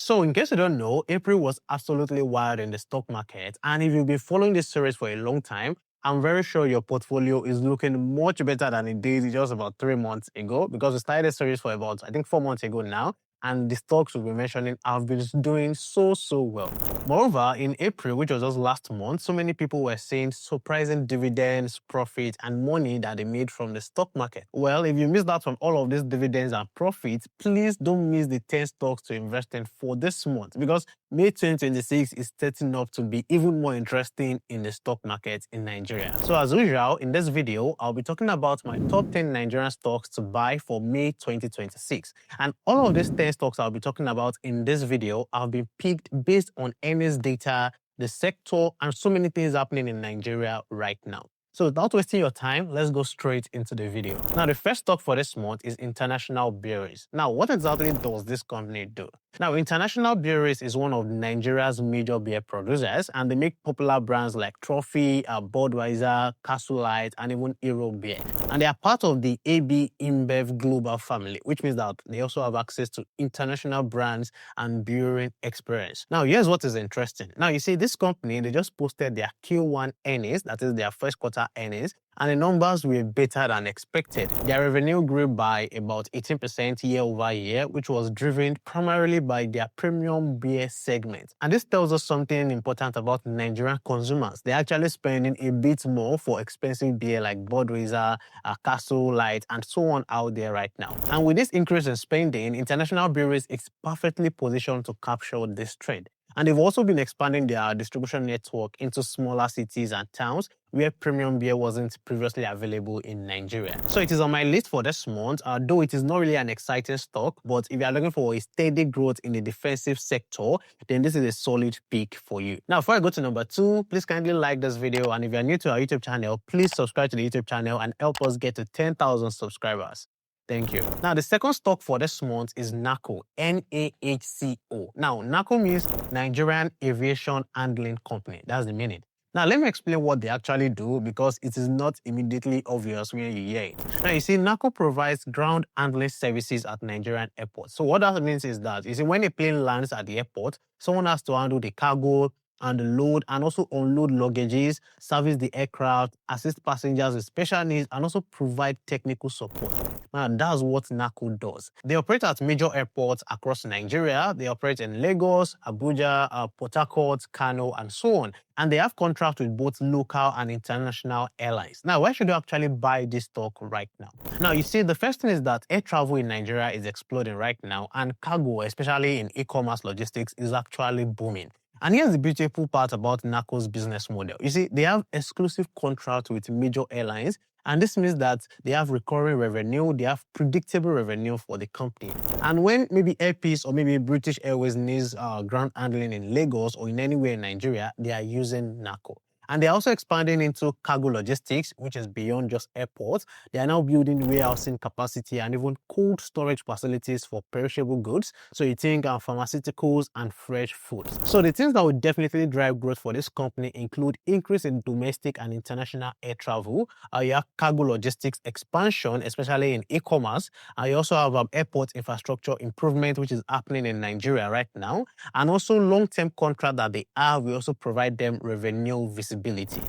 So in case you don't know, April was absolutely wild in the stock market. And if you've been following this series for a long time, I'm very sure your portfolio is looking much better than it did just about 3 months ago, because we started the series for about, I think, 4 months ago now. And the stocks we'll be mentioning have been doing so well. Moreover, in April, which was just last month, so many people were seeing surprising dividends, profit, and money that they made from the stock market. Well, if you missed out on all of these dividends and profits, please don't miss the 10 stocks to invest in for this month, because May 2026 is setting up to be even more interesting in the stock market in Nigeria. So as usual, in this video, I'll be talking about my top 10 Nigerian stocks to buy for May 2026. And all of these 10 stocks I'll be talking about in this video have been picked based on earnings data, the sector, and so many things happening in Nigeria right now. So without wasting your time, let's go straight into the video. Now, the first stock for this month is International Breweries. Now, what exactly does this company do? Now, International Breweries is one of Nigeria's major beer producers, and they make popular brands like Trophy, Budweiser, Castle Light, and even Hero Beer. And they are part of the AB InBev global family, which means that they also have access to international brands and brewing experience. Now, here's what is interesting. Now, you see, this company, they just posted their Q1 earnings, that is their first quarter earnings, and the numbers were better than expected. Their revenue grew by about 18% year over year, which was driven primarily by their premium beer segment. And this tells us something important about Nigerian consumers. They're actually spending a bit more for expensive beer like Budweiser, Castle Light, and so on out there right now. And with this increase in spending, International Breweries is perfectly positioned to capture this trend. And they've also been expanding their distribution network into smaller cities and towns where premium beer wasn't previously available in Nigeria. So it is on my list for this month, though it is not really an exciting stock, but if you are looking for a steady growth in the defensive sector, then this is a solid pick for you. Now, before I go to number 2, please kindly like this video, and if you are new to our YouTube channel, please subscribe to the YouTube channel and help us get to 10,000 subscribers. Thank you. Now, the second stock for this month is NACO, N-A-H-C-O. Now, NACO means Nigerian Aviation Handling Company. That's the meaning. Now, let me explain what they actually do, because it is not immediately obvious when you hear it. Now, you see, NACO provides ground handling services at Nigerian airports. So what that means is that, you see, when a plane lands at the airport, someone has to handle the cargo and load and also unload luggages, service the aircraft, assist passengers with special needs, and also provide technical support. Now, that's what NACO does. They operate at major airports across Nigeria. They operate in Lagos, Abuja, Port Harcourt, Kano, and so on. And they have contracts with both local and international airlines. Now, why should you actually buy this stock right now? Now, you see, the first thing is that air travel in Nigeria is exploding right now, and cargo, especially in e-commerce logistics, is actually booming. And here's the beautiful part about NACO's business model. You see, they have exclusive contracts with major airlines, and this means that they have recurring revenue, they have predictable revenue for the company. And when maybe Air Peace or maybe British Airways needs ground handling in Lagos or in anywhere in Nigeria, they are using NACO. And they're also expanding into cargo logistics, which is beyond just airports. They are now building warehousing capacity and even cold storage facilities for perishable goods. So you think pharmaceuticals and fresh foods. So the things that will definitely drive growth for this company include increase in domestic and international air travel. You have cargo logistics expansion, especially in e-commerce. You also have airport infrastructure improvement, which is happening in Nigeria right now. And also long-term contract that they have will also provide them revenue visibility.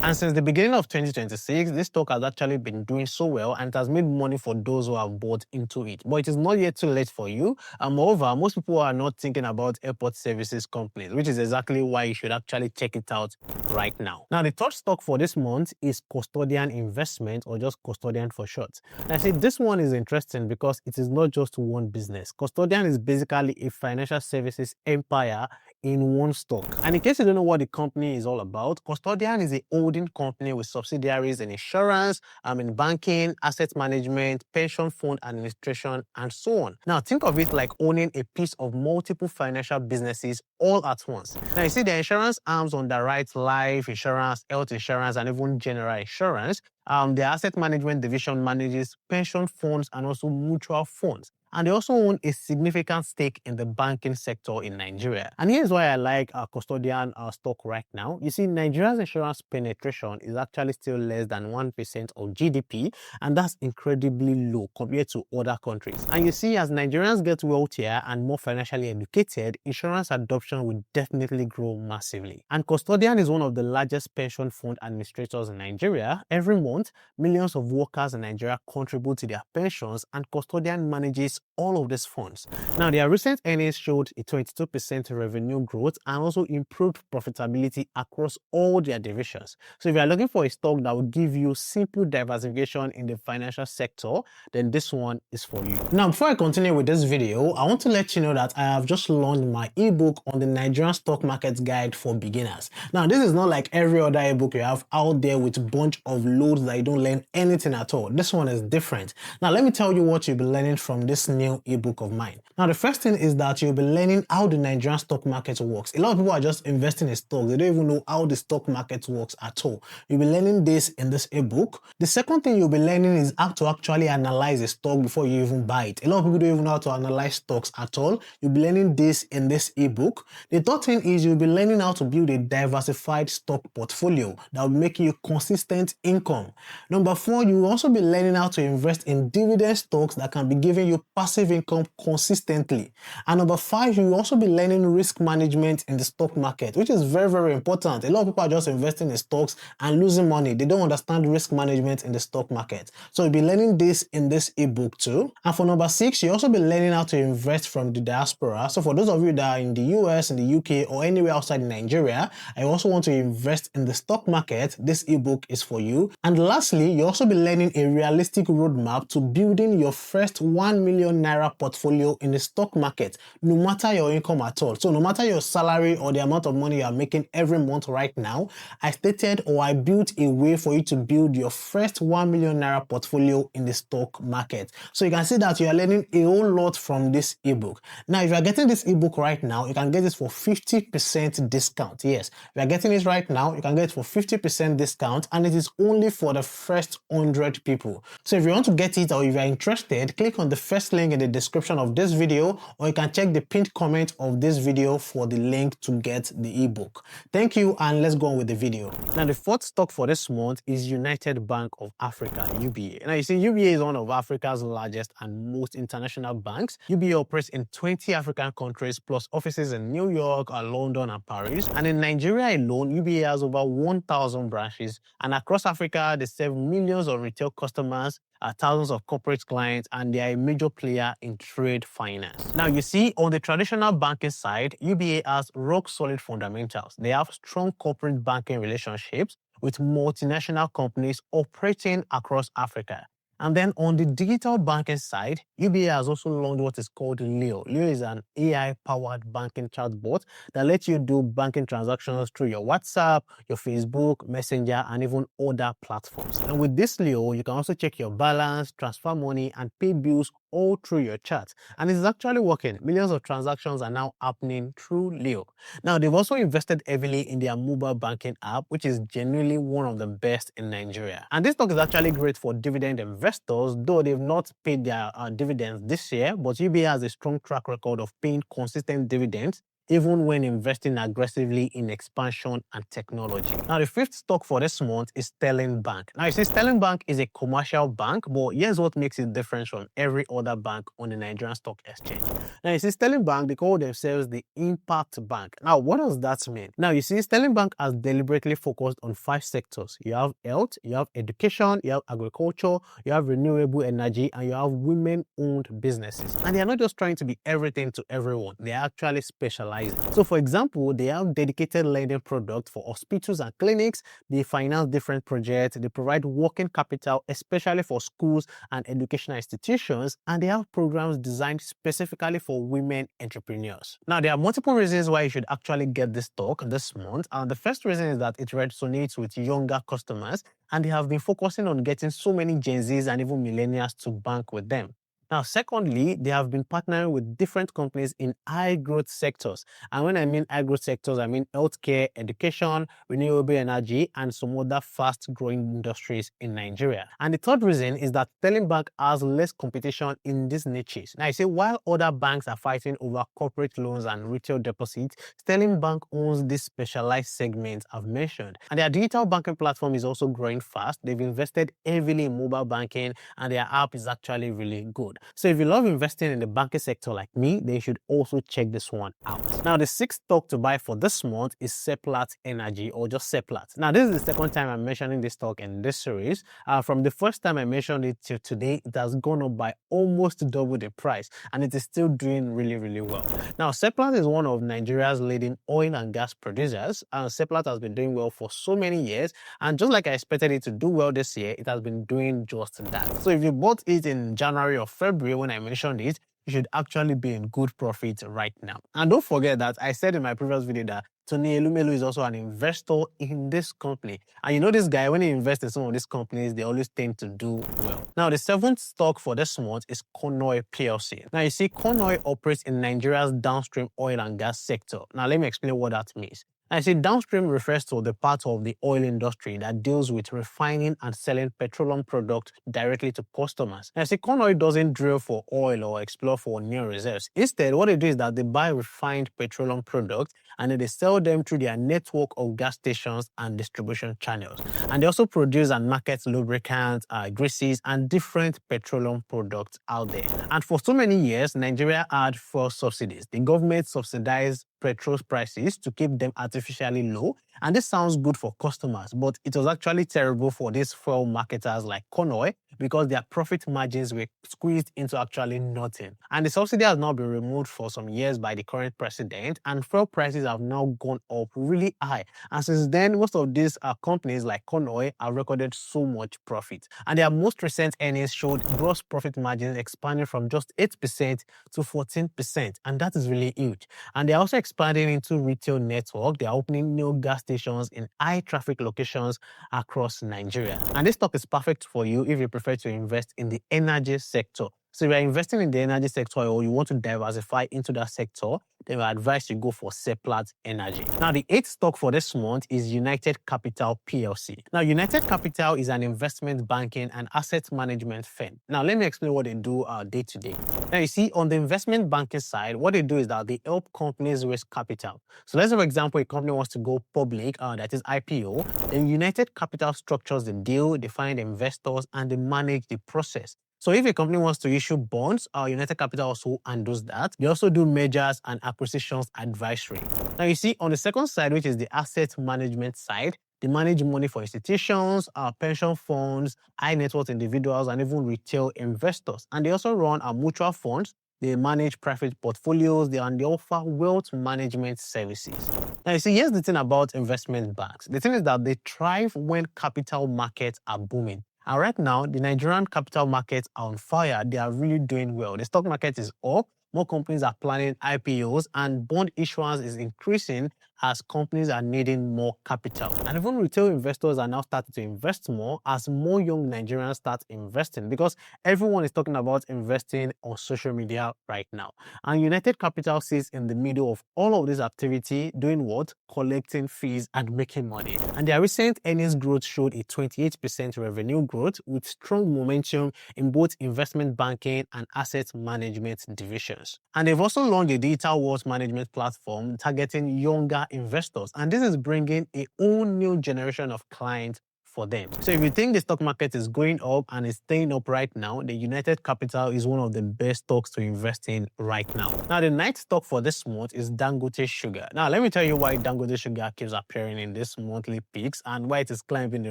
And since the beginning of 2026, this stock has actually been doing so well, and it has made money for those who have bought into it. But it is not yet too late for you. Moreover, most people are not thinking about airport services companies, which is exactly why you should actually check it out right now. Now, the third stock for this month is Custodian Investment, or just Custodian for short. Now, see, this one is interesting because it is not just one business. Custodian is basically a financial services empire in one stock. And in case you don't know what the company is all about, Custodian is a holding company with subsidiaries in insurance, in banking, asset management, pension fund administration, and so on. Now, think of it like owning a piece of multiple financial businesses all at once. Now, you see, the insurance arms underwrite life insurance, health insurance, and even general insurance. The asset management division manages pension funds and also mutual funds. And they also own a significant stake in the banking sector in Nigeria. And here's why I like our custodian stock right now. You see, Nigeria's insurance penetration is actually still less than 1% of GDP, and that's incredibly low compared to other countries. And you see, as Nigerians get wealthier and more financially educated, insurance adoption will definitely grow massively. And custodian is one of the largest pension fund administrators in Nigeria. Every month, millions of workers in Nigeria contribute to their pensions, and custodian manages all of these funds. Now, their recent earnings showed a 22% revenue growth and also improved profitability across all their divisions. So if you are looking for a stock that will give you simple diversification in the financial sector, then this one is for you. Now, before I continue with this video, I want to let you know that I have just launched my ebook on the Nigerian stock market guide for beginners. Now, this is not like every other ebook you have out there with a bunch of loads that you don't learn anything at all. This one is different. Now, let me tell you what you'll be learning from this new ebook of mine. Now, the first thing is that you'll be learning how the Nigerian stock market works. A lot of people are just investing in stocks. They don't even know how the stock market works at all. You'll be learning this in this ebook. The second thing you'll be learning is how to actually analyze a stock before you even buy it. A lot of people don't even know how to analyze stocks at all. You'll be learning this in this ebook. The third thing is you'll be learning how to build a diversified stock portfolio that will make you consistent income. Number four, you will also be learning how to invest in dividend stocks that can be giving you passive income consistently. And number five, you will also be learning risk management in the stock market, which is very, very important. A lot of people are just investing in stocks and losing money. They don't understand risk management in the stock market. So you'll be learning this in this ebook too. And for number six, you'll also be learning how to invest from the diaspora. So for those of you that are in the US, in the UK, or anywhere outside Nigeria, I also want to invest in the stock market, this ebook is for you. And lastly, you'll also be learning a realistic roadmap to building your first 1 million naira portfolio in the stock market, no matter your income at all. So no matter your salary or the amount of money you are making every month right now, I built a way for you to build your first 1 million naira portfolio in the stock market. So you can see that you are learning a whole lot from this ebook. Now, if you are getting this ebook right now, you can get this for 50% discount. Yes, if you are getting it right now, you can get it for 50% discount, and it is only for the first 100 people. So if you want to get it or if you are interested, click on the first link in the description of this video, or you can check the pinned comment of this video for the link to get the ebook. Thank you, and let's go on with the video. Now, the fourth stock for this month is United Bank of Africa, UBA. Now, you see, UBA is one of Africa's largest and most international banks. UBA operates in 20 African countries plus offices in New York, London, and Paris. And in Nigeria alone, UBA has over 1,000 branches, and across Africa, they serve millions of retail customers, thousands of corporate clients, and they are a major player in trade finance. Now, you see, on the traditional banking side, UBA has rock-solid fundamentals. They have strong corporate banking relationships with multinational companies operating across Africa. And then on the digital banking side, UBA has also launched what is called Leo. Leo is an AI-powered banking chatbot that lets you do banking transactions through your WhatsApp, your Facebook, Messenger, and even other platforms. And with this Leo, you can also check your balance, transfer money, and pay bills all through your chat. And it's actually working. Millions of transactions are now happening through Leo. Now, they've also invested heavily in their mobile banking app, which is genuinely one of the best in Nigeria. And this stock is actually great for dividend investors, though they've not paid their dividends this year, but UBA has a strong track record of paying consistent dividends even when investing aggressively in expansion and technology. Now, the fifth stock for this month is Sterling Bank. Now, you see, Sterling Bank is a commercial bank, but here's what makes it different from every other bank on the Nigerian Stock Exchange. Now, you see, Sterling Bank, they call themselves the Impact Bank. Now, what does that mean? Now, you see, Sterling Bank has deliberately focused on 5 sectors. You have health, you have education, you have agriculture, you have renewable energy, and you have women-owned businesses. And they are not just trying to be everything to everyone. They are actually specialized. So for example, they have dedicated lending products for hospitals and clinics, they finance different projects, they provide working capital, especially for schools and educational institutions, and they have programs designed specifically for women entrepreneurs. Now, there are multiple reasons why you should actually get this stock this month, and the first reason is that it resonates with younger customers, and they have been focusing on getting so many Gen Zs and even millennials to bank with them. Now, secondly, they have been partnering with different companies in high growth sectors. And when I mean high growth sectors, I mean healthcare, education, renewable energy, and some other fast growing industries in Nigeria. And the third reason is that Sterling Bank has less competition in these niches. Now, you see, while other banks are fighting over corporate loans and retail deposits, Sterling Bank owns these specialized segments I've mentioned. And their digital banking platform is also growing fast. They've invested heavily in mobile banking, and their app is actually really good. So if you love investing in the banking sector like me, then you should also check this one out. Now, the sixth stock to buy for this month is Seplat Energy, or just Seplat. Now, this is the second time I'm mentioning this stock in this series. From the first time I mentioned it till today, it has gone up by almost double the price, and it is still doing really, really well. Now, Seplat is one of Nigeria's leading oil and gas producers, and Seplat has been doing well for so many years, and just like I expected it to do well this year, it has been doing just that. So if you bought it in January or February when I mentioned it, you should actually be in good profit right now. And don't forget that I said in my previous video that Tony Elumelu is also an investor in this company. And you know this guy, when he invests in some of these companies, they always tend to do well. Now, the seventh stock for this month is Konoy PLC. Now, you see, Konoy operates in Nigeria's downstream oil and gas sector. Now, let me explain what that means. I see downstream refers to the part of the oil industry that deals with refining and selling petroleum products directly to customers. I see Konoy doesn't drill for oil or explore for new reserves. Instead, what they do is that they buy refined petroleum products and then they sell them through their network of gas stations and distribution channels. And they also produce and market lubricants, greases, and different petroleum products out there. And for so many years, Nigeria had fuel subsidies. The government subsidized petrol prices to keep them artificially low. And this sounds good for customers, but it was actually terrible for these fuel marketers like Konoy because their profit margins were squeezed into actually nothing. And the subsidy has now been removed for some years by the current president, and fuel prices have now gone up really high. And since then, most of these companies like Konoy have recorded so much profit. And their most recent earnings showed gross profit margins expanding from just 8% to 14%. And that is really huge. And they're also expanding into retail network. They're opening new gas stations in high traffic locations across Nigeria. And this stock is perfect for you if you prefer to invest in the energy sector. So if you're investing in the energy sector or you want to diversify into that sector, then I advise you go for Seplat Energy. Now, the eighth stock for this month is United Capital PLC. Now, United Capital is an investment banking and asset management firm. Now, let me explain what they do day to day. Now, you see, on the investment banking side, what they do is that they help companies raise capital. So let's say, for example, a company wants to go public, that is IPO, then United Capital structures the deal, they find investors, and they manage the process. So if a company wants to issue bonds, United Capital also handles that. They also do mergers and acquisitions advisory. Now you see on the second side, which is the asset management side, they manage money for institutions, pension funds, high net worth individuals, and even retail investors. And they also run mutual funds. They manage private portfolios, and they offer wealth management services. Now, you see, here's the thing about investment banks. The thing is that they thrive when capital markets are booming. And right now, the Nigerian capital markets are on fire. They are really doing well. The stock market is up. More companies are planning IPOs, and bond issuance is increasing as companies are needing more capital. And even retail investors are now starting to invest more as more young Nigerians start investing, because everyone is talking about investing on social media right now. And United Capital sits in the middle of all of this activity, doing what? Collecting fees and making money. And their recent earnings growth showed a 28% revenue growth with strong momentum in both investment banking and asset management divisions. And they've also launched a digital wealth management platform targeting younger investors. And this is bringing a whole new generation of clients for them. So if you think the stock market is going up and is staying up right now, the United Capital is one of the best stocks to invest in right now. Now, the ninth stock for this month is Dangote Sugar. Now, let me tell you why Dangote Sugar keeps appearing in this monthly peaks and why it is climbing the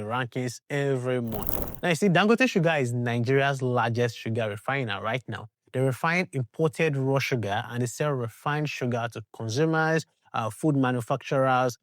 rankings every month. Now, you see, Dangote Sugar is Nigeria's largest sugar refiner right now. They refine imported raw sugar and they sell refined sugar to consumers, food manufacturers,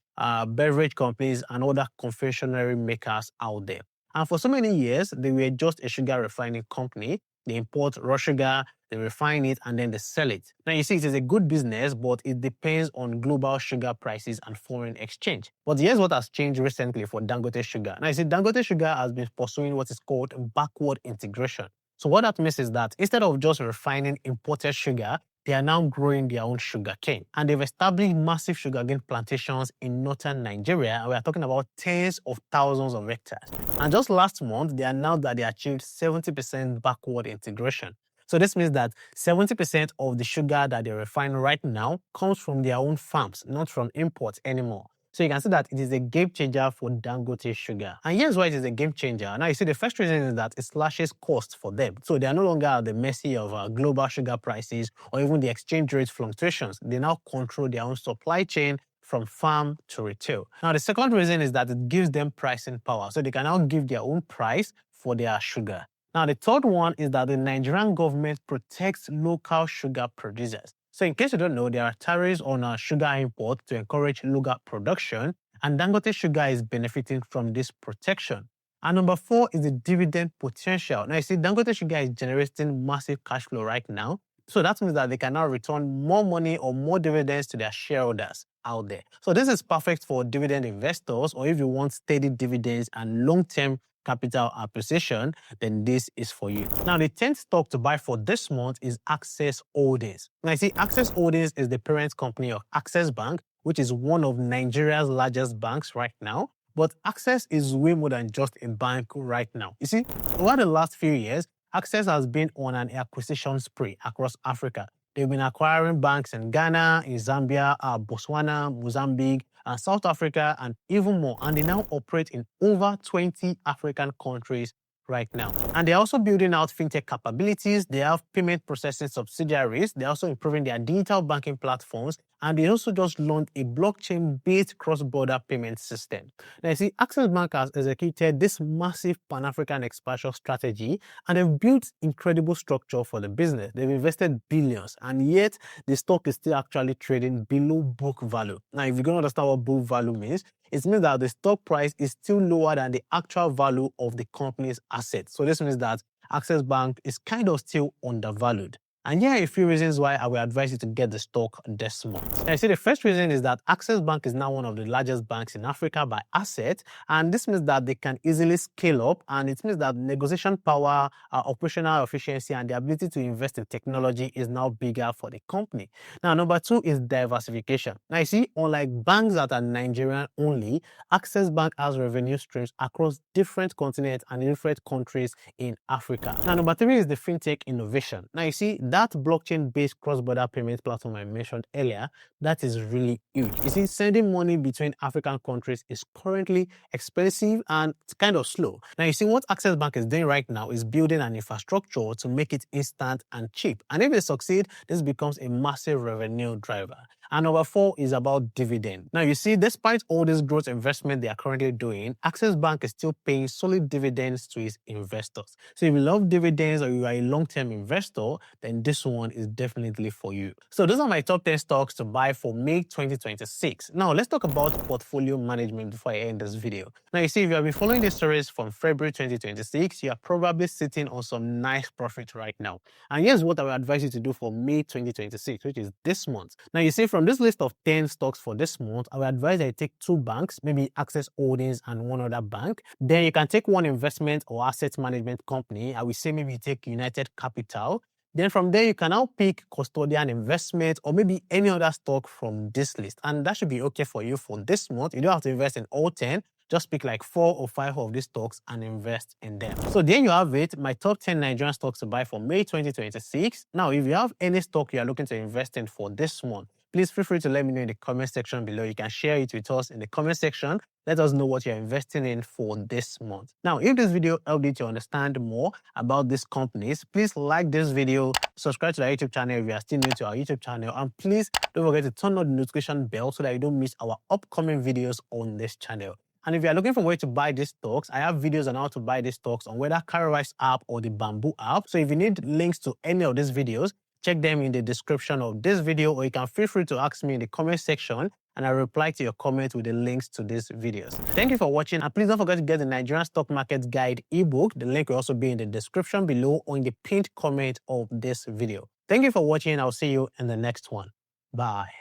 beverage companies, and other confectionery makers out there. And for so many years, they were just a sugar refining company. They import raw sugar, they refine it, and then they sell it. Now, you see, it is a good business, but it depends on global sugar prices and foreign exchange. But here's what has changed recently for Dangote Sugar. Now, you see, Dangote Sugar has been pursuing what is called backward integration. So what that means is that instead of just refining imported sugar, they are now growing their own sugar cane. And they've established massive sugarcane plantations in northern Nigeria. And we are talking about tens of thousands of hectares. And just last month, they announced that they achieved 70% backward integration. So this means that 70% of the sugar that they refine right now comes from their own farms, not from imports anymore. So you can see that it is a game changer for Dangote Sugar. And here's why it is a game changer. Now you see the first reason is that it slashes costs for them. So they are no longer at the mercy of global sugar prices or even the exchange rate fluctuations. They now control their own supply chain from farm to retail. Now the second reason is that it gives them pricing power. So they can now give their own price for their sugar. Now the third one is that the Nigerian government protects local sugar producers. So in case you don't know, there are tariffs on sugar import to encourage local production, and Dangote Sugar is benefiting from this protection. And number four is the dividend potential. Now you see, Dangote Sugar is generating massive cash flow right now. So that means that they can now return more money or more dividends to their shareholders out there. So this is perfect for dividend investors, or if you want steady dividends and long-term capital appreciation, then this is for you. Now, the 10th stock to buy for this month is Access Holdings. Now, you see, Access Holdings is the parent company of Access Bank, which is one of Nigeria's largest banks right now. But Access is way more than just a bank right now. You see, over the last few years, Access has been on an acquisition spree across Africa. They've been acquiring banks in Ghana, in Zambia, Botswana, Mozambique, and South Africa, and even more. And they now operate in over 20 African countries right now. And they're also building out fintech capabilities. They have payment processing subsidiaries. They're also improving their digital banking platforms. And they also just launched a blockchain-based cross-border payment system. Now, you see, Access Bank has executed this massive Pan-African expansion strategy, and they've built incredible structure for the business. They've invested billions, and yet the stock is still actually trading below book value. Now, if you're going to understand what book value means, it means that the stock price is still lower than the actual value of the company's assets. So this means that Access Bank is kind of still undervalued. And here are a few reasons why I will advise you to get the stock this month. Now, you see, the first reason is that Access Bank is now one of the largest banks in Africa by asset, and this means that they can easily scale up, and it means that negotiation power, operational efficiency, and the ability to invest in technology is now bigger for the company. Now, number two is diversification. Now, you see, unlike banks that are Nigerian only, Access Bank has revenue streams across different continents and different countries in Africa. Now, number three is the fintech innovation. Now, you see, that blockchain-based cross-border payment platform I mentioned earlier, that is really huge. You see, sending money between African countries is currently expensive and it's kind of slow. Now, you see, what Access Bank is doing right now is building an infrastructure to make it instant and cheap. And if they succeed, this becomes a massive revenue driver. And number four is about dividend. Now, you see, despite all this growth investment they are currently doing, Access Bank is still paying solid dividends to its investors. So if you love dividends or you are a long-term investor, then this one is definitely for you. So those are my top 10 stocks to buy for May 2026. Now, let's talk about portfolio management before I end this video. Now, you see, if you have been following this series from February 2026, you are probably sitting on some nice profit right now. And here's what I would advise you to do for May 2026, which is this month. Now, you see, from this list of 10 stocks for this month, I would advise that you take two banks, maybe Access Holdings and one other bank. Then you can take one investment or asset management company. I will say maybe you take United Capital. Then from there, you can now pick custodian investment or maybe any other stock from this list. And that should be okay for you for this month. You don't have to invest in all 10. Just pick like 4 or 5 of these stocks and invest in them. So there you have it, my top 10 Nigerian stocks to buy for May 2026. Now, if you have any stock you are looking to invest in for this month, please feel free to let me know in the comment section below. You can share it with us in the comment section. Let us know what you're investing in for this month. Now, if this video helped you to understand more about these companies, please like this video, subscribe to our YouTube channel if you are still new to our YouTube channel, and please don't forget to turn on the notification bell so that you don't miss our upcoming videos on this channel. And if you are looking for where to buy these stocks, I have videos on how to buy these stocks on whether Carrowise app or the Bamboo app. So if you need links to any of these videos, check them in the description of this video, or you can feel free to ask me in the comment section and I'll reply to your comment with the links to these videos. Thank you for watching, and please don't forget to get the Nigerian Stock Market Guide ebook. The link will also be in the description below or in the pinned comment of this video. Thank you for watching. I'll see you in the next one. Bye.